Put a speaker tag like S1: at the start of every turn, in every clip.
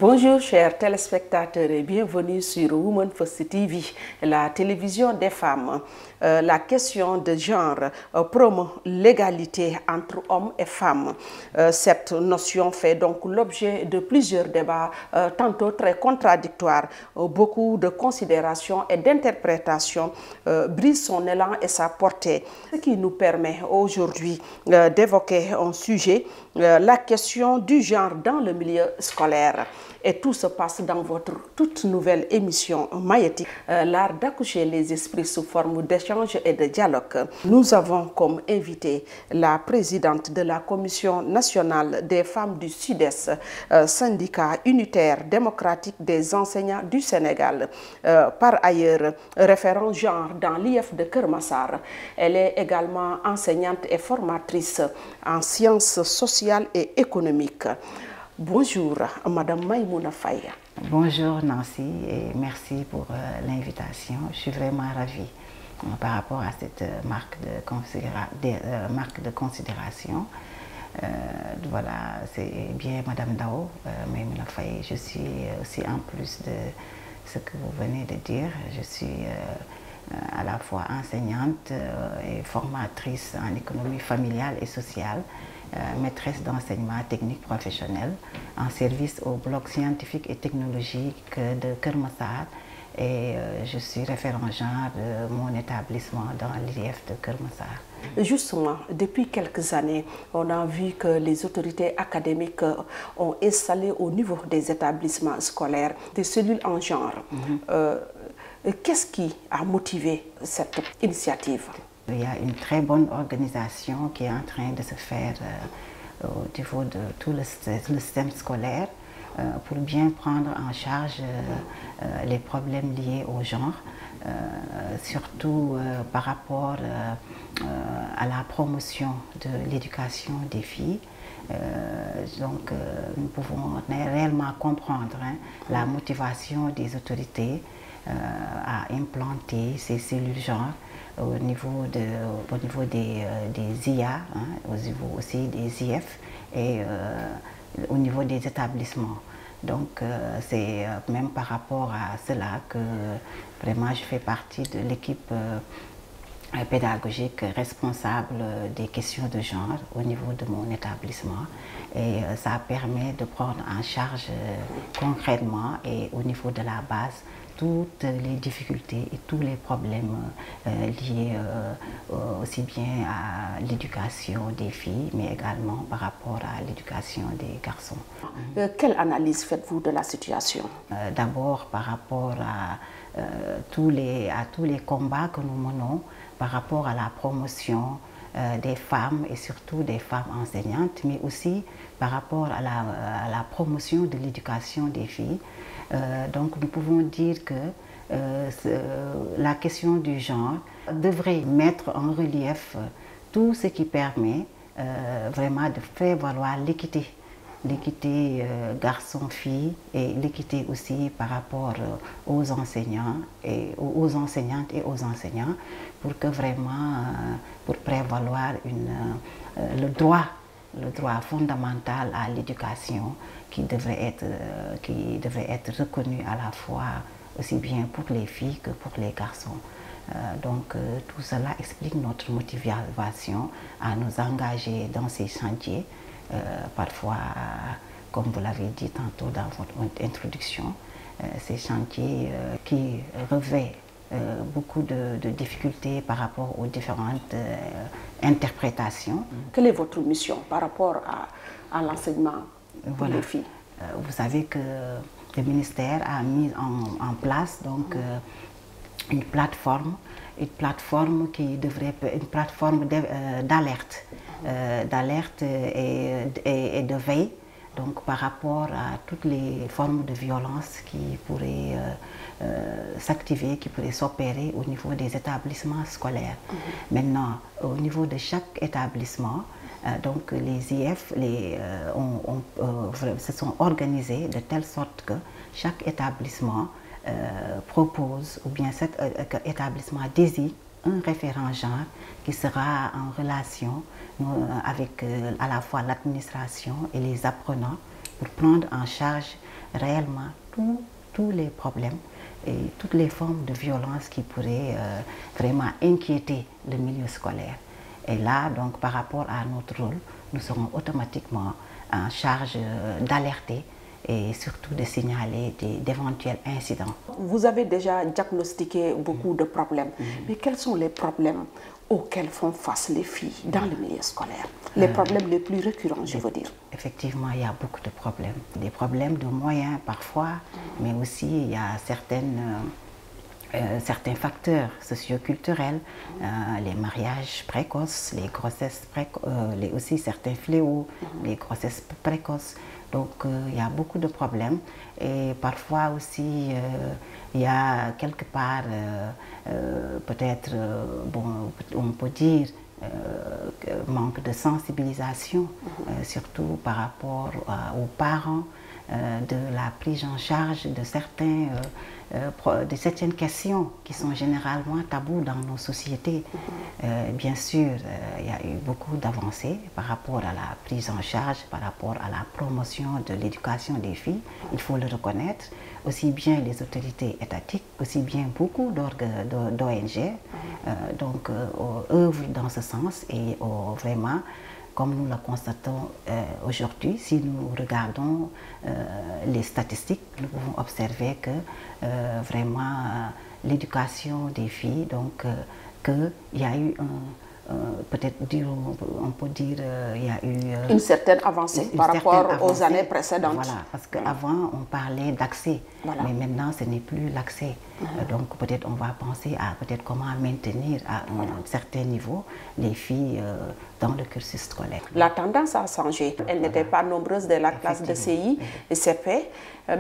S1: Bonjour chers téléspectateurs et bienvenue sur Women First TV, la télévision des femmes. La question de genre promeut l'égalité entre hommes et femmes. Cette notion fait donc l'objet de plusieurs débats, tantôt très contradictoires. Beaucoup de considérations et d'interprétations brisent son élan et sa portée, ce qui nous permet aujourd'hui d'évoquer un sujet, la question du genre dans le milieu scolaire. Et tout se passe dans votre toute nouvelle émission Maïetique, l'art d'accoucher les esprits sous forme d'échange et de dialogue. Nous avons comme invité la présidente de la Commission nationale des femmes du Sud-Est, syndicat unitaire démocratique des enseignants du Sénégal. Par ailleurs, référent genre dans l'IF de Keur Massar. Elle est également enseignante et formatrice en sciences sociales et économiques. Bonjour, Madame Maïmouna Faye.
S2: Bonjour Nancy et merci pour l'invitation. Je suis vraiment ravie par rapport à cette marque de considération. Voilà, c'est bien Madame Dao, Maïmouna Faye. Je suis aussi en plus de ce que vous venez de dire, je suis à la fois enseignante et formatrice en économie familiale et sociale. Maîtresse d'enseignement technique professionnel en service au bloc scientifique et technologique de Keur Massar et je suis référent genre de mon établissement dans l'IF de Keur Massar.
S1: Justement, depuis quelques années, on a vu que les autorités académiques ont installé au niveau des établissements scolaires des cellules en genre. Qu'est-ce qui a motivé cette initiative?
S2: Il y a une très bonne organisation qui est en train de se faire au niveau de tout le système scolaire pour bien prendre en charge les problèmes liés au genre, surtout par rapport à la promotion de l'éducation des filles. Donc nous pouvons réellement comprendre la motivation des autorités à implanter ces cellules genre au niveau des IA, au niveau aussi des IF et au niveau des établissements. Donc c'est même par rapport à cela que vraiment je fais partie de l'équipe pédagogique responsable des questions de genre au niveau de mon établissement et ça permet de prendre en charge concrètement et au niveau de la base toutes les difficultés et tous les problèmes liés aussi bien à l'éducation des filles, mais également par rapport à l'éducation des garçons.
S1: Quelle analyse faites-vous de la situation?
S2: D'abord par rapport à tous les combats que nous menons, par rapport à la promotion des femmes et surtout des femmes enseignantes, mais aussi par rapport à la promotion de l'éducation des filles. Donc nous pouvons dire que la question du genre devrait mettre en relief tout ce qui permet vraiment de faire valoir l'équité. L'équité garçon-fille et l'équité aussi par rapport aux enseignants et aux enseignantes et aux enseignants pour que vraiment, pour prévaloir le droit fondamental à l'éducation qui devrait être reconnu à la fois aussi bien pour les filles que pour les garçons. Donc tout cela explique notre motivation à nous engager dans ces chantiers. Parfois, comme vous l'avez dit tantôt dans votre introduction, ces chantiers qui revêtent beaucoup de difficultés par rapport aux différentes interprétations.
S1: Quelle est votre mission par rapport à l'enseignement pour les filles?
S2: Vous savez que le ministère a mis en place donc, une plateforme qui devrait être une plateforme d'alerte et de veille donc par rapport à toutes les formes de violence qui pourraient s'activer, qui pourraient s'opérer au niveau des établissements scolaires. Maintenant, au niveau de chaque établissement, donc les IF se sont organisés de telle sorte que chaque établissement propose, ou bien cet établissement désigne un référent genre qui sera en relation avec à la fois l'administration et les apprenants pour prendre en charge réellement tous les problèmes et toutes les formes de violence qui pourraient vraiment inquiéter le milieu scolaire. Et là, donc, par rapport à notre rôle, nous serons automatiquement en charge d'alerter et surtout de signaler d'éventuels incidents.
S1: Vous avez déjà diagnostiqué beaucoup de problèmes, mais quels sont les problèmes auxquels font face les filles dans le milieu scolaire? Les problèmes les plus récurrents, je veux dire.
S2: Effectivement, il y a beaucoup de problèmes. Des problèmes de moyens parfois, mais aussi il y a certains facteurs socioculturels, les mariages précoces, les grossesses précoces, aussi certains fléaux, les grossesses précoces. Donc il y a beaucoup de problèmes et parfois aussi il y a quelque part peut-être, bon, on peut dire, manque de sensibilisation, surtout par rapport aux parents, de la prise en charge de certaines questions qui sont généralement tabous dans nos sociétés. Bien sûr, il y a eu beaucoup d'avancées par rapport à la prise en charge, par rapport à la promotion de l'éducation des filles, il faut le reconnaître, aussi bien les autorités étatiques, aussi bien beaucoup d'ONG, donc œuvrent dans ce sens et vraiment, comme nous le constatons aujourd'hui, si nous regardons les statistiques, nous pouvons observer que vraiment l'éducation des filles, donc qu'il y a eu peut-être on peut dire il y a eu
S1: une certaine avancée par rapport aux années précédentes.
S2: Voilà, parce qu'avant on parlait d'accès, mais maintenant ce n'est plus l'accès. Donc peut-être on va penser à peut-être comment maintenir à un certain niveau les filles dans le cursus scolaire.
S1: La tendance a changé. Elles n'étaient pas nombreuses de la classe de CI et CP,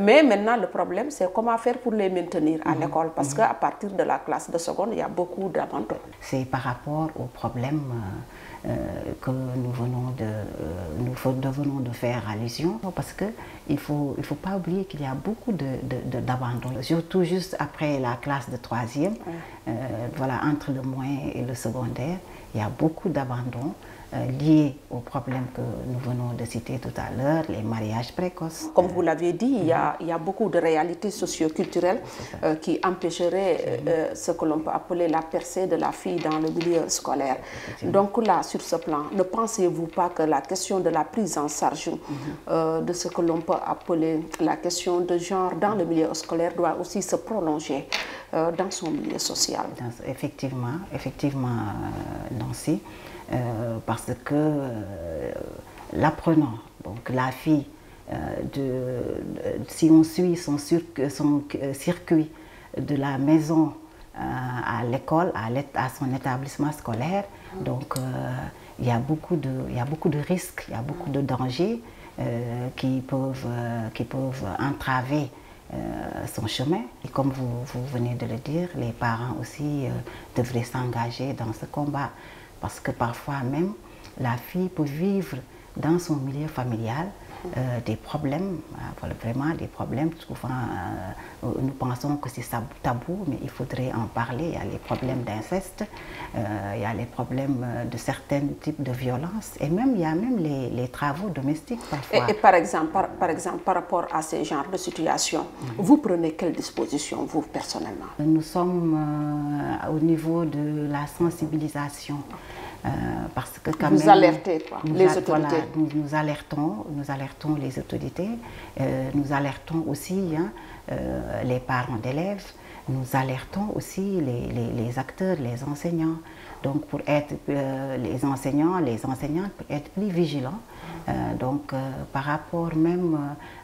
S1: mais maintenant le problème c'est comment faire pour les maintenir à l'école, parce qu'à partir de la classe de seconde, il y a beaucoup d'abandon.
S2: C'est par rapport aux problèmes que nous devenons de faire allusion, parce qu'il ne faut pas oublier qu'il y a beaucoup d'abandon, surtout juste après la classe de troisième, voilà, entre le moyen et le secondaire, il y a beaucoup d'abandon liés aux problèmes que nous venons de citer tout à l'heure, les mariages précoces.
S1: Comme vous l'avez dit, il y a beaucoup de réalités socio-culturelles qui empêcheraient ce que l'on peut appeler la percée de la fille dans le milieu scolaire. Donc là, sur ce plan, ne pensez-vous pas que la question de la prise en charge de ce que l'on peut appeler la question de genre dans le milieu scolaire doit aussi se prolonger dans son milieu social?
S2: Effectivement, Nancy. Parce que l'apprenant, donc la fille, si on suit son circuit de la maison à l'école, à son établissement scolaire, donc il y a beaucoup de risques, il y a beaucoup de dangers qui peuvent entraver son chemin. Et comme vous venez de le dire, les parents aussi devraient s'engager dans ce combat. Parce que parfois même, la fille peut vivre dans son milieu familial des problèmes, vraiment des problèmes. Souvent, nous pensons que c'est tabou, mais il faudrait en parler. Il y a les problèmes d'inceste, il y a les problèmes de certains types de violences, et même il y a même les travaux domestiques parfois.
S1: Et par exemple, par rapport à ce genre de situation, vous prenez quelles dispositions, vous, personnellement?
S2: Nous sommes au niveau de la sensibilisation. Parce que quand
S1: vous alertez quoi, les autorités?
S2: Voilà, nous alertons les autorités, nous alertons aussi les parents d'élèves, nous alertons aussi les acteurs, les enseignants. Donc pour être les enseignantes pour être plus vigilants, par rapport même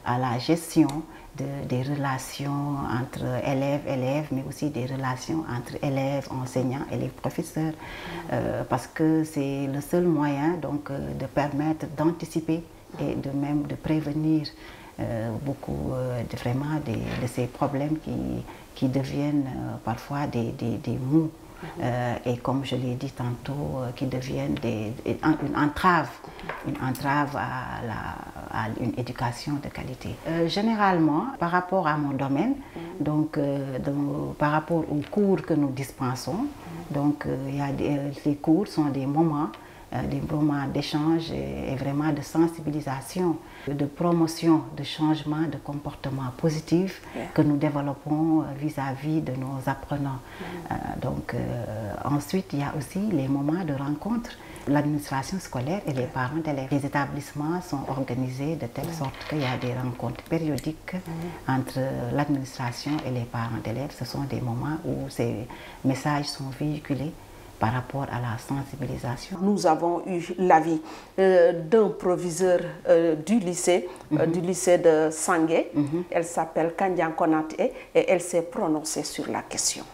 S2: à la gestion des relations entre élèves, mais aussi des relations entre élèves, enseignants et les professeurs, parce que c'est le seul moyen donc, de permettre d'anticiper et de prévenir beaucoup vraiment de ces problèmes qui deviennent parfois des maux. Et comme je l'ai dit tantôt, qui deviennent une entrave à une éducation de qualité. Généralement, par rapport à mon domaine, par rapport aux cours que nous dispensons, donc les cours sont des moments des moments d'échange et vraiment de sensibilisation, de promotion de changements de comportement positifs que nous développons vis-à-vis de nos apprenants. Ensuite, il y a aussi les moments de rencontre. L'administration scolaire et les parents d'élèves. Les établissements sont organisés de telle sorte qu'il y a des rencontres périodiques entre l'administration et les parents d'élèves. Ce sont des moments où ces messages sont véhiculés par rapport à la sensibilisation.
S1: Nous avons eu l'avis d'un proviseur du lycée de Sangué. Elle s'appelle Kandian Konaté et elle s'est prononcée sur la question.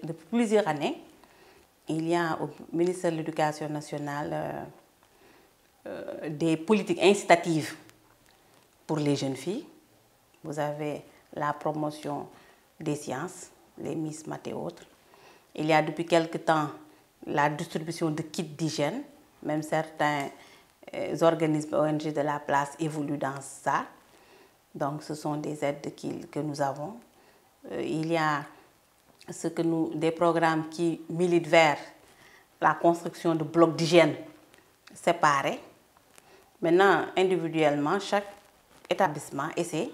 S3: Depuis plusieurs années, il y a au ministère de l'Éducation nationale des politiques incitatives pour les jeunes filles. Vous avez la promotion des sciences, les Miss Math et autres. Il y a depuis quelque temps la distribution de kits d'hygiène. Même certains organismes ONG de la place évoluent dans ça. Donc ce sont des aides que nous avons. Il y a des programmes qui militent vers la construction de blocs d'hygiène séparés. Maintenant, individuellement, chaque établissement essaie,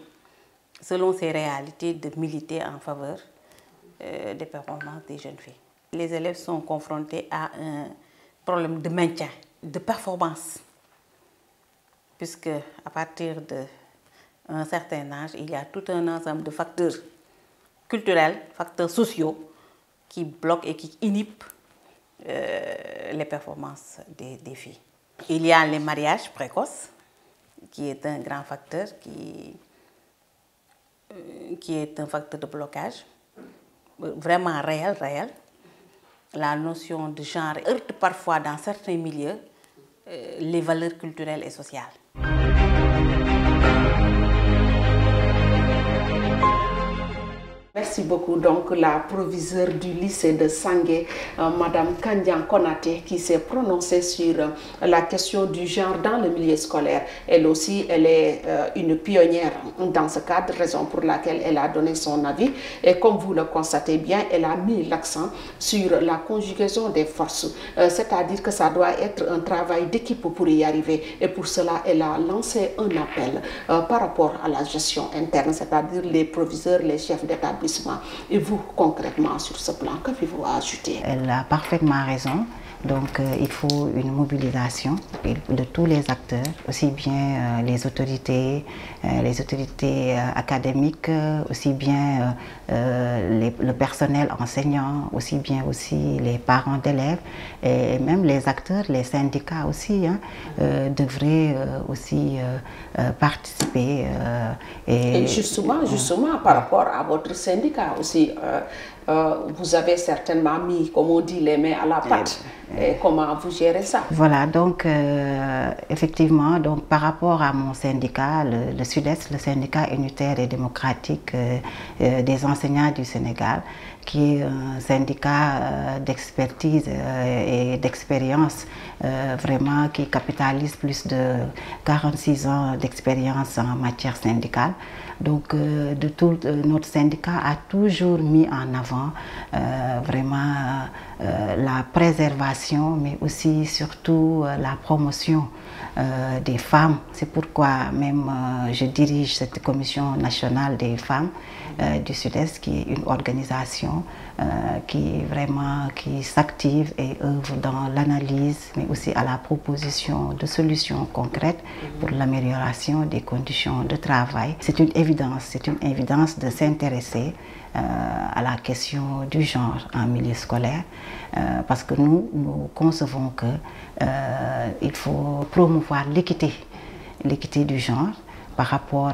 S3: selon ses réalités, de militer en faveur des performances des jeunes filles. Les élèves sont confrontés à un problème de maintien, de performance, puisque à partir d'un certain âge, il y a tout un ensemble de facteurs culturels, facteurs sociaux qui bloquent et qui inhibent les performances des filles. Il y a les mariages précoces, qui est un grand facteur, qui est un facteur de blocage, vraiment réel. La notion de genre heurte parfois dans certains milieux les valeurs culturelles et sociales.
S1: Merci beaucoup. Donc, la proviseure du lycée de Sangué, Madame Kandian Konaté, qui s'est prononcée sur la question du genre dans le milieu scolaire. Elle aussi, elle est une pionnière dans ce cadre, raison pour laquelle elle a donné son avis. Et comme vous le constatez bien, elle a mis l'accent sur la conjugaison des forces. C'est-à-dire que ça doit être un travail d'équipe pour y arriver. Et pour cela, elle a lancé un appel par rapport à la gestion interne, c'est-à-dire les proviseurs, les chefs d'établissement. Et vous, concrètement, sur ce plan, qu'avez-vous à ajouter?
S2: Elle a parfaitement raison. Donc, il faut une mobilisation de tous les acteurs, aussi bien les autorités académiques, aussi bien le personnel enseignant, aussi bien aussi les parents d'élèves et même les acteurs, les syndicats aussi devraient aussi participer.
S1: Et justement, par rapport à votre syndicat aussi, vous avez certainement mis, comme on dit, les mains à la pâte. Et comment vous gérez ça?
S2: Voilà, donc effectivement, donc, par rapport à mon syndicat, le Sud-Est, le syndicat unitaire et démocratique des enseignants du Sénégal, qui est un syndicat d'expertise et d'expérience, vraiment qui capitalise plus de 46 ans d'expérience en matière syndicale. Donc, notre syndicat a toujours mis en avant vraiment la préservation, mais aussi surtout la promotion des femmes. C'est pourquoi même je dirige cette commission nationale des femmes du Sud-Est, qui est une organisation qui s'active et œuvre dans l'analyse, mais aussi à la proposition de solutions concrètes pour l'amélioration des conditions de travail. C'est une évidence de s'intéresser à la question du genre en milieu scolaire, parce que nous concevons qu'il faut promouvoir l'équité du genre par rapport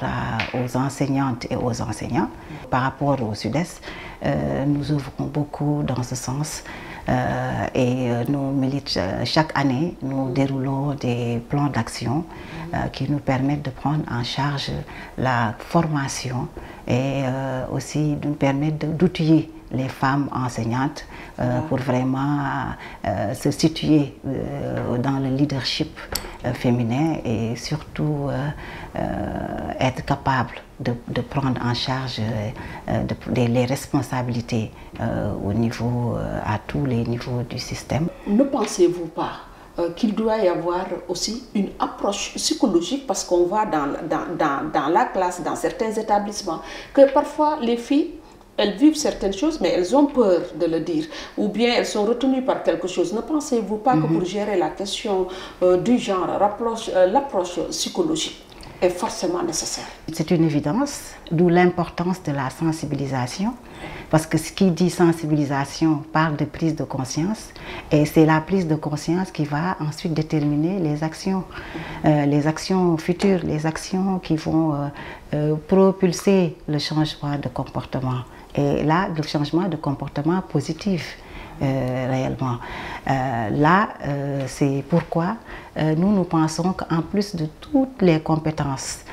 S2: aux enseignantes et aux enseignants. Par rapport au Sud-Est, nous œuvrons beaucoup dans ce sens et nous militons chaque année, nous déroulons des plans d'action qui nous permettent de prendre en charge la formation et aussi nous permettent d'outiller les femmes enseignantes pour vraiment se situer dans le leadership féminin et surtout être capable de prendre en charge les responsabilités à tous les niveaux du système.
S1: Ne pensez-vous pas qu'il doit y avoir aussi une approche psychologique, parce qu'on voit dans la classe, dans certains établissements, que parfois les filles, elles vivent certaines choses, mais elles ont peur de le dire, ou bien elles sont retenues par quelque chose. Ne pensez-vous pas que pour gérer la question du genre, l'approche psychologique est forcément nécessaire?
S2: C'est une évidence, d'où l'importance de la sensibilisation, parce que ce qui dit sensibilisation parle de prise de conscience, et c'est la prise de conscience qui va ensuite déterminer les actions futures, les actions qui vont propulser le changement de comportement. Et là, le changement de comportement positif. Réellement. C'est pourquoi nous pensons qu'en plus de toutes les compétences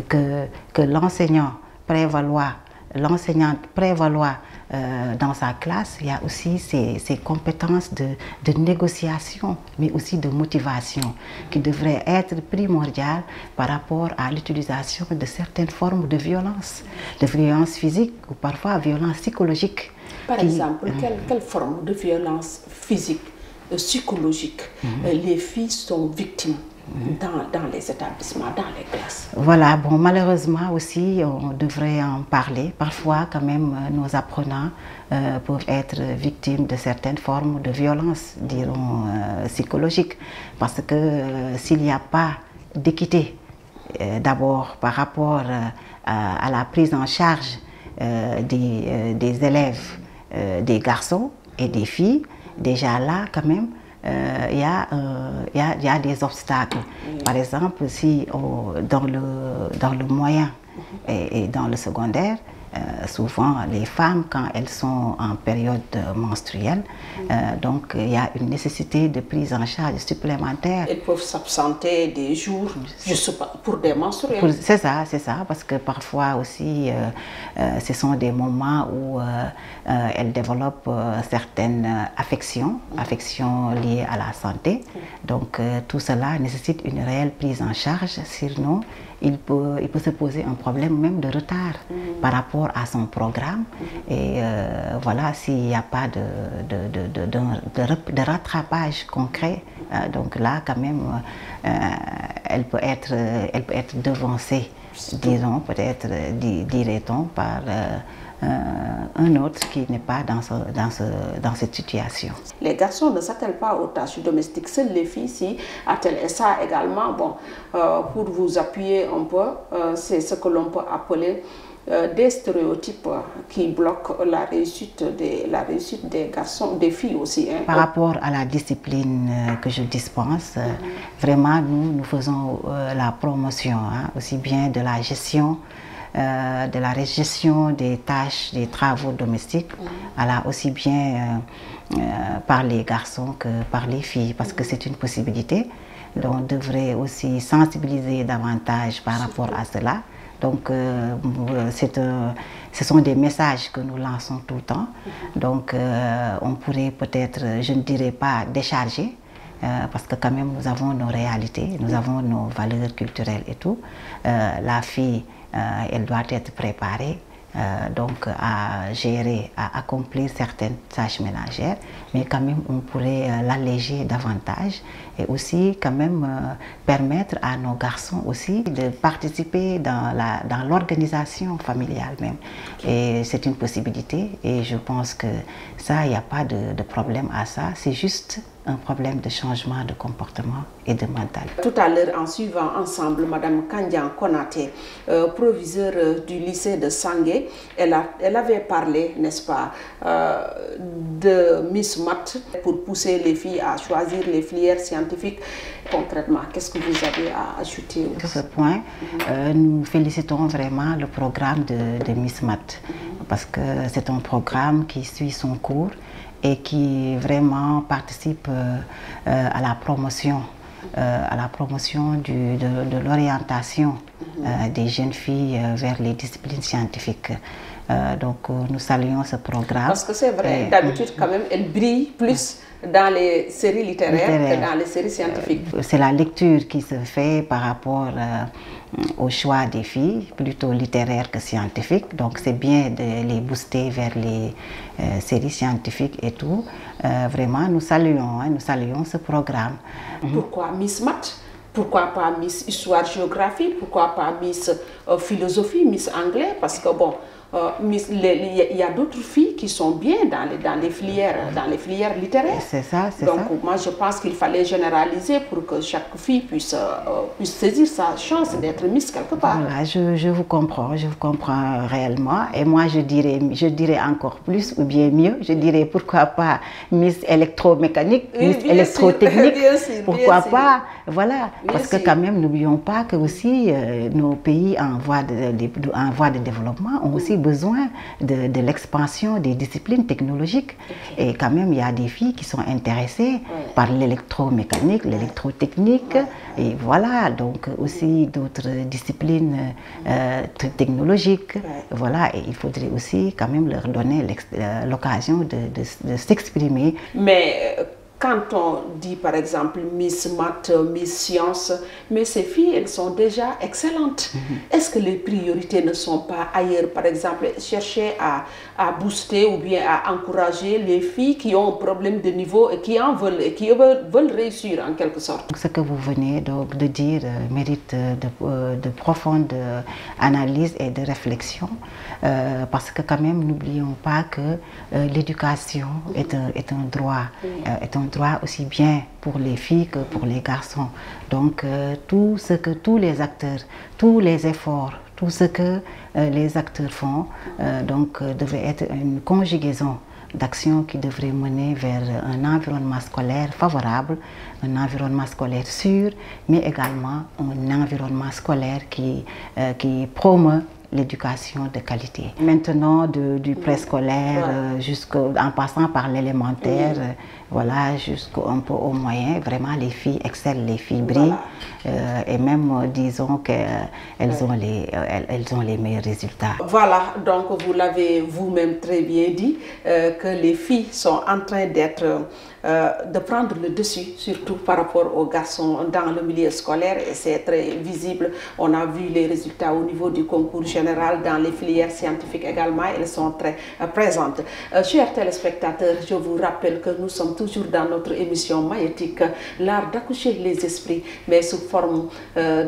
S2: que l'enseignante prévaloir dans sa classe, il y a aussi ces compétences de négociation, mais aussi de motivation, qui devraient être primordiales par rapport à l'utilisation de certaines formes de violence physique ou parfois violence psychologique.
S1: Par exemple, quelle forme de violence physique, psychologique les filles sont victimes dans les établissements, dans les classes?
S2: Voilà, bon, malheureusement aussi, on devrait en parler. Parfois, quand même, nos apprenants peuvent être victimes de certaines formes de violence, dirons, psychologiques. Parce que s'il n'y a pas d'équité, d'abord par rapport à la prise en charge des élèves, des garçons et des filles, déjà là, quand même, il y a des obstacles. Par exemple, si dans le moyen et dans le secondaire, souvent les femmes, quand elles sont en période menstruelle, donc il y a une nécessité de prise en charge supplémentaire.
S1: Elles peuvent s'absenter des jours juste pour des menstruels.
S2: C'est ça, parce que parfois aussi, ce sont des moments où elles développent certaines affections liées à la santé. Donc tout cela nécessite une réelle prise en charge, sinon il peut se poser un problème même de retard par rapport à son programme. Et voilà, s'il n'y a pas de rattrapage concret, donc là quand même, elle peut être devancée, disons, peut-être, dirait-on, par un autre qui n'est pas dans cette situation.
S1: Les garçons ne s'attellent pas aux tâches domestiques, seules les filles s'y attellent. Et ça également, bon, pour vous appuyer un peu, c'est ce que l'on peut appeler des stéréotypes qui bloquent la réussite des garçons, des filles aussi. Hein.
S2: Par rapport à la discipline que je dispense, vraiment nous faisons la promotion, hein, aussi bien de la gestion des tâches, des travaux domestiques, aussi bien par les garçons que par les filles, parce que c'est une possibilité. Donc on devrait aussi sensibiliser davantage par rapport à cela. Donc ce sont des messages que nous lançons tout le temps. Donc on pourrait peut-être, je ne dirais pas décharger, parce que quand même nous avons nos réalités, nous avons nos valeurs culturelles et tout. La fille, elle doit être préparée donc à gérer, à accomplir certaines tâches ménagères, mais quand même on pourrait l'alléger davantage et aussi quand même permettre à nos garçons aussi de participer dans l'organisation familiale même. Et c'est une possibilité et je pense que ça, il n'y a pas de problème à ça, c'est juste un problème de changement de comportement et de mental.
S1: Tout à l'heure, en suivant ensemble Madame Kandian Konaté, proviseure du lycée de Sangué, elle avait parlé, n'est-ce pas, de Miss Math pour pousser les filles à choisir les filières scientifiques. Concrètement, qu'est-ce que vous avez à ajouter?
S2: Sur ce point, nous félicitons vraiment le programme de Miss Math parce que c'est un programme qui suit son cours et qui vraiment participe à la promotion de l'orientation des jeunes filles vers les disciplines scientifiques. Donc nous saluons ce programme.
S1: Parce que c'est vrai, d'habitude quand même, elle brille plus dans les séries littéraires que dans les séries scientifiques.
S2: C'est la lecture qui se fait par rapport au choix des filles, plutôt littéraires que scientifiques. Donc c'est bien de les booster vers les séries scientifiques et tout. Vraiment, nous saluons ce programme.
S1: Pourquoi Miss Math? Pourquoi pas Miss Histoire-Géographie? Pourquoi pas Miss Philosophie, Miss Anglais? Parce que bon, il y a d'autres filles qui sont bien dans les filières littéraires.
S2: C'est ça, c'est ça.
S1: Donc moi je pense qu'il fallait généraliser pour que chaque fille puisse saisir sa chance d'être Miss quelque part.
S2: Voilà, je vous comprends réellement. Et moi je dirais encore plus ou bien mieux, je dirais pourquoi pas Miss électromécanique, Miss électrotechnique, pourquoi pas, voilà. Parce que quand même, n'oublions pas que aussi nos pays en voie de développement ont aussi besoin de l'expansion des disciplines technologiques. Et quand même, il y a des filles qui sont intéressées par l'électromécanique, l'électrotechnique, et voilà, donc aussi d'autres disciplines technologiques. Voilà, et il faudrait aussi quand même leur donner l'occasion de s'exprimer.
S1: Mais quand on dit par exemple Miss Math, Miss Science, mais ces filles, elles sont déjà excellentes. Est-ce que les priorités ne sont pas ailleurs? Par exemple, chercher à booster ou bien à encourager les filles qui ont un problème de niveau et qui veulent réussir en quelque sorte.
S2: Ce que vous venez donc de dire mérite de profonde analyse et de réflexion, parce que quand même, n'oublions pas que l'éducation est un droit aussi bien pour les filles que pour les garçons. Donc tout ce que tous les acteurs, tous les efforts, tout ce que les acteurs font, devrait être une conjugaison d'actions qui devraient mener vers un environnement scolaire favorable, un environnement scolaire sûr, mais également un environnement scolaire qui promeut l'éducation de qualité. Maintenant, du préscolaire en passant par l'élémentaire, voilà, jusqu'un peu au moyen, vraiment les filles excellent, les filles brillent, et même disons qu'elles ont les meilleurs résultats.
S1: Voilà, donc vous l'avez vous-même très bien dit, que les filles sont en train de prendre le dessus, surtout par rapport aux garçons dans le milieu scolaire, et c'est très visible. On a vu les résultats au niveau du concours général, dans les filières scientifiques également, elles sont très présentes. Chers téléspectateurs, je vous rappelle que nous sommes toujours dans notre émission Maïeutique, l'art d'accoucher les esprits, mais sous forme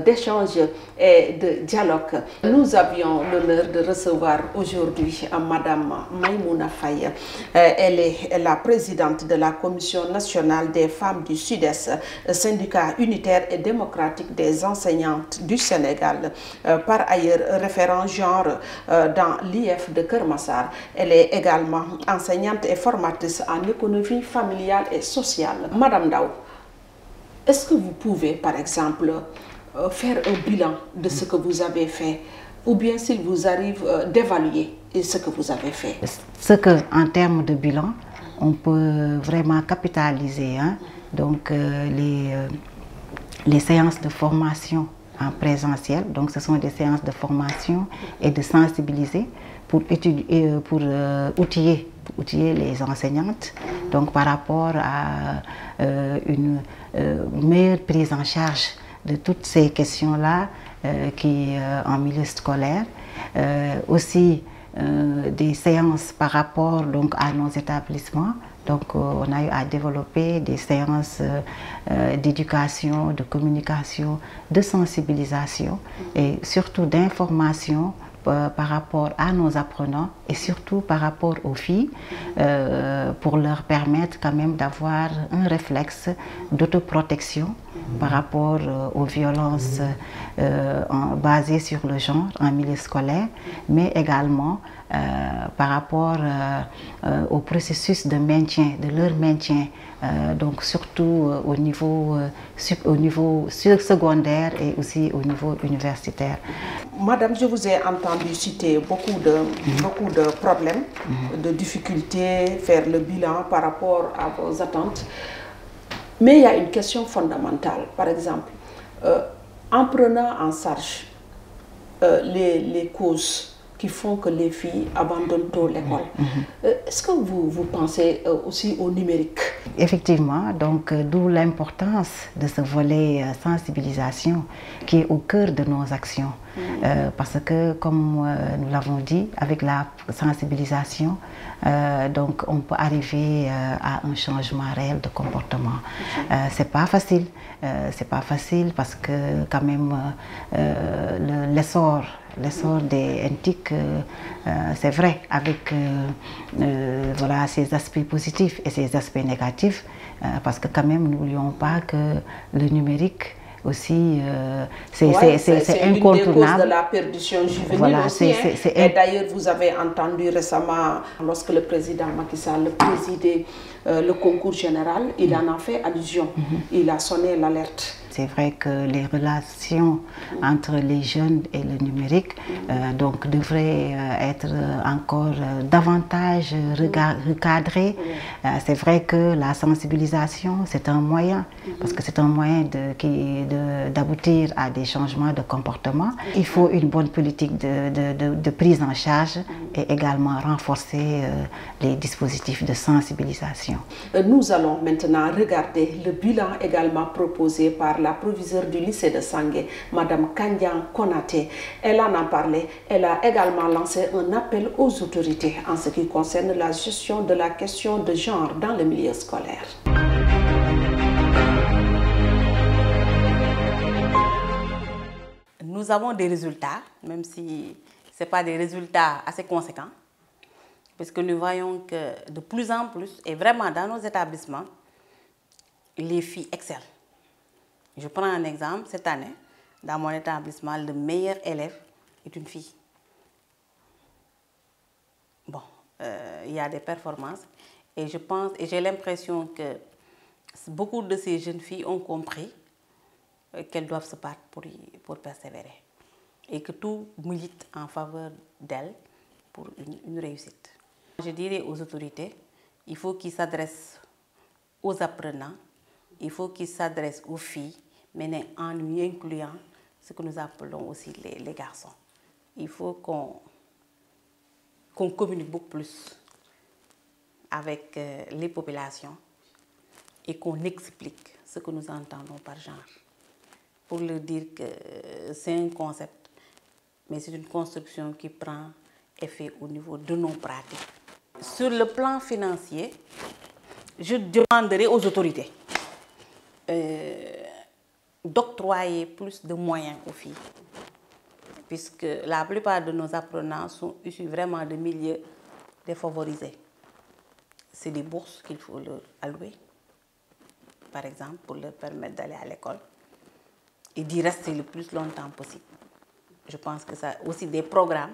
S1: d'échange et de dialogue. Nous avions l'honneur de recevoir aujourd'hui Madame Maïmouna Faye. Elle est la présidente de la Commission nationale des femmes du Sud-Est, syndicat unitaire et démocratique des enseignantes du Sénégal. Par ailleurs, référent genre dans l'IF de Keur Massar. Elle est également enseignante et formatrice en économie familiale et sociale. Madame Ndao, est-ce que vous pouvez, par exemple, faire un bilan de ce que vous avez fait, ou bien s'il vous arrive d'évaluer ce que vous avez fait?
S2: En termes de bilan, on peut vraiment capitaliser donc les séances de formation en présentiel. Donc ce sont des séances de formation et de sensibiliser pour outiller les enseignantes, donc par rapport à une meilleure prise en charge de toutes ces questions-là en milieu scolaire. Aussi des séances par rapport donc à nos établissements. Donc on a eu à développer des séances d'éducation, de communication, de sensibilisation et surtout d'information par rapport à nos apprenants et surtout par rapport aux filles, pour leur permettre quand même d'avoir un réflexe d'autoprotection par rapport aux violences basées sur le genre en milieu scolaire, mais également par rapport au processus de maintien, de leur maintien, donc surtout au niveau secondaire et aussi au niveau universitaire.
S1: Madame, je vous ai entendu citer beaucoup de problèmes, de difficultés, faire le bilan par rapport à vos attentes. Mais il y a une question fondamentale, par exemple, en prenant en charge les causes qui font que les filles abandonnent tôt l'école. Est-ce que vous pensez aussi au numérique?
S2: Effectivement, donc d'où l'importance de ce volet sensibilisation qui est au cœur de nos actions. Parce que, comme nous l'avons dit, avec la sensibilisation, donc on peut arriver à un changement réel de comportement. C'est pas facile. C'est pas facile parce que quand même l'essor des NTIC, c'est vrai, avec voilà, ses aspects positifs et ses aspects négatifs, parce que quand même n'oublions pas que le numérique aussi, c'est incontournable.
S1: Une des causes de la perdition juvénile, voilà, aussi. Et d'ailleurs, vous avez entendu récemment, lorsque le président Macky Sall présidait le concours général, il en a fait allusion. Il a sonné l'alerte.
S2: C'est vrai que les relations entre les jeunes et le numérique donc devraient être encore davantage recadrées. C'est vrai que la sensibilisation, c'est un moyen, parce que c'est un moyen d'aboutir à des changements de comportement. Il faut une bonne politique de prise en charge et également renforcer les dispositifs de sensibilisation.
S1: Nous allons maintenant regarder le bilan également proposé par la proviseure du lycée de Sangué, Madame Kandian Konaté. Elle en a parlé. Elle a également lancé un appel aux autorités en ce qui concerne la gestion de la question de genre dans le milieu scolaire.
S3: Nous avons des résultats, même si ce n'est pas des résultats assez conséquents, puisque nous voyons que de plus en plus, et vraiment dans nos établissements, les filles excellent. Je prends un exemple, cette année, dans mon établissement, le meilleur élève est une fille. Bon, il y a des performances et je pense, et j'ai l'impression que beaucoup de ces jeunes filles ont compris qu'elles doivent se battre pour persévérer et que tout milite en faveur d'elles pour une réussite. Je dirais aux autorités, il faut qu'ils s'adressent aux apprenants, il faut qu'ils s'adressent aux filles, mais en y incluant ce que nous appelons aussi les garçons. Il faut qu'on communique beaucoup plus avec les populations et qu'on explique ce que nous entendons par genre. Pour leur dire que c'est un concept, mais c'est une construction qui prend effet au niveau de nos pratiques. Sur le plan financier, je demanderai aux autorités d'octroyer plus de moyens aux filles, puisque la plupart de nos apprenants sont issus vraiment de milieux défavorisés. C'est des bourses qu'il faut leur allouer, par exemple, pour leur permettre d'aller à l'école et d'y rester le plus longtemps possible. Je pense que ça a aussi des programmes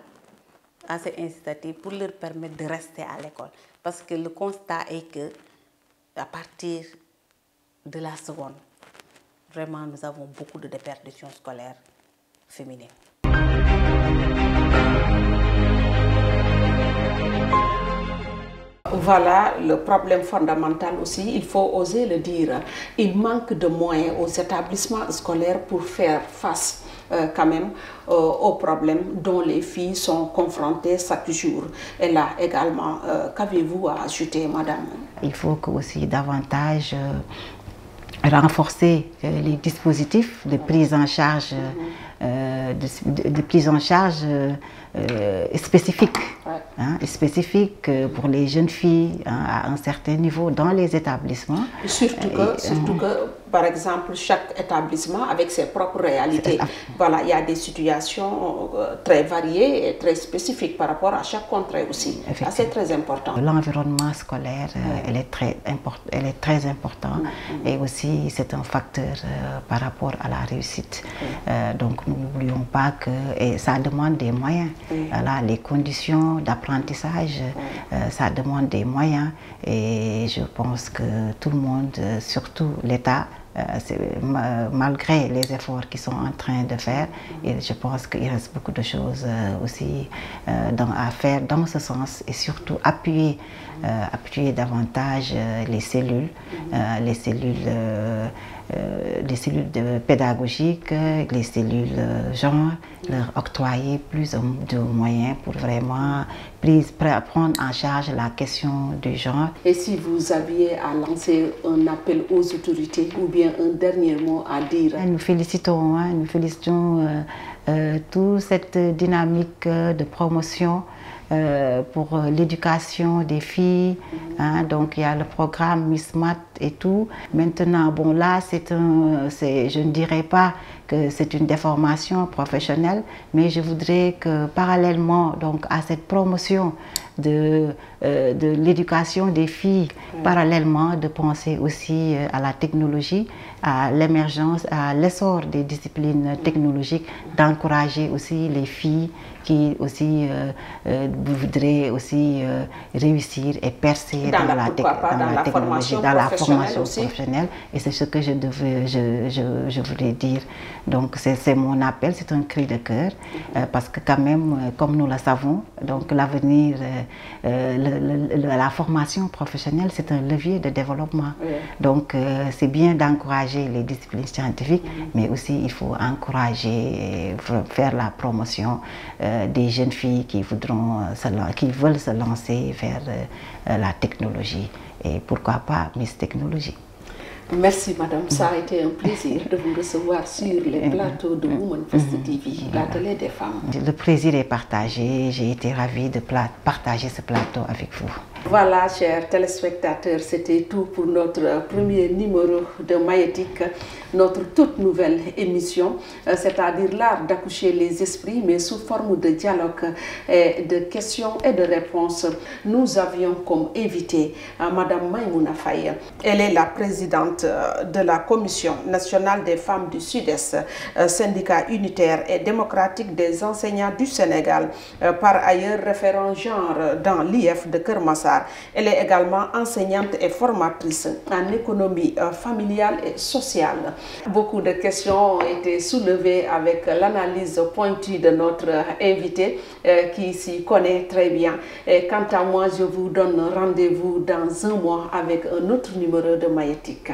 S3: assez incitatifs pour leur permettre de rester à l'école. Parce que le constat est que à partir de la seconde, vraiment, nous avons beaucoup de déperditions scolaires féminines.
S1: Voilà le problème fondamental aussi, il faut oser le dire. Il manque de moyens aux établissements scolaires pour faire face quand même aux problèmes dont les filles sont confrontées chaque jour. Et là également, qu'avez-vous à ajouter, madame?
S2: Il faut que aussi davantage renforcer les dispositifs de prise en charge, spécifiques, spécifiques pour les jeunes filles à un certain niveau dans les établissements.
S1: Surtout que, par exemple, chaque établissement avec ses propres réalités. Voilà, il y a des situations très variées et très spécifiques par rapport à chaque contrée aussi. C'est très important.
S2: L'environnement scolaire, elle est très importante et aussi c'est un facteur par rapport à la réussite. Donc nous n'oublions pas que ça demande des moyens. Voilà, les conditions d'apprentissage, ça demande des moyens et je pense que tout le monde, surtout l'État, malgré les efforts qu'ils sont en train de faire. Et je pense qu'il reste beaucoup de choses aussi à faire dans ce sens et surtout appuyer davantage les cellules pédagogiques, les cellules genre, leur octroyer plus de moyens pour vraiment prendre en charge la question du genre.
S1: Et si vous aviez à lancer un appel aux autorités ou bien un dernier mot à dire?
S2: Nous félicitons toute cette dynamique de promotion pour l'éducation des filles. Donc il y a le programme Miss Math et tout. Maintenant, bon là, je ne dirais pas que c'est une déformation professionnelle, mais je voudrais que parallèlement donc, à cette promotion de l'éducation des filles, parallèlement de penser aussi à la technologie, à l'émergence, à l'essor des disciplines technologiques, d'encourager aussi les filles qui aussi voudraient aussi réussir et percer dans la technologie, dans la formation professionnelle. Et c'est ce que je voulais dire. Donc c'est mon appel, c'est un cri de cœur, parce que quand même, comme nous le savons, donc l'avenir, la formation professionnelle, c'est un levier de développement. Oui. Donc c'est bien d'encourager les disciplines scientifiques, mais aussi il faut encourager et faire la promotion des jeunes filles qui veulent se lancer vers la technologie. Et pourquoi pas Miss Technologie.
S1: Merci Madame, ça a été un plaisir de vous recevoir sur les plateaux de Women First TV, la télé des femmes.
S2: Le plaisir est partagé, j'ai été ravie de partager ce plateau avec vous.
S1: Voilà, chers téléspectateurs, c'était tout pour notre premier numéro de Maïetique, notre toute nouvelle émission, c'est-à-dire l'art d'accoucher les esprits, mais sous forme de dialogue et de questions et de réponses. Nous avions comme invitée Madame Maïmouna Faye. Elle est la présidente de la Commission nationale des femmes du Sud-Est, syndicat unitaire et démocratique des enseignants du Sénégal, par ailleurs référent genre dans l'IF de Keur Massar. Elle est également enseignante et formatrice en économie familiale et sociale. Beaucoup de questions ont été soulevées avec l'analyse pointue de notre invité qui s'y connaît très bien. Et quant à moi, je vous donne rendez-vous dans un mois avec un autre numéro de Maïetique.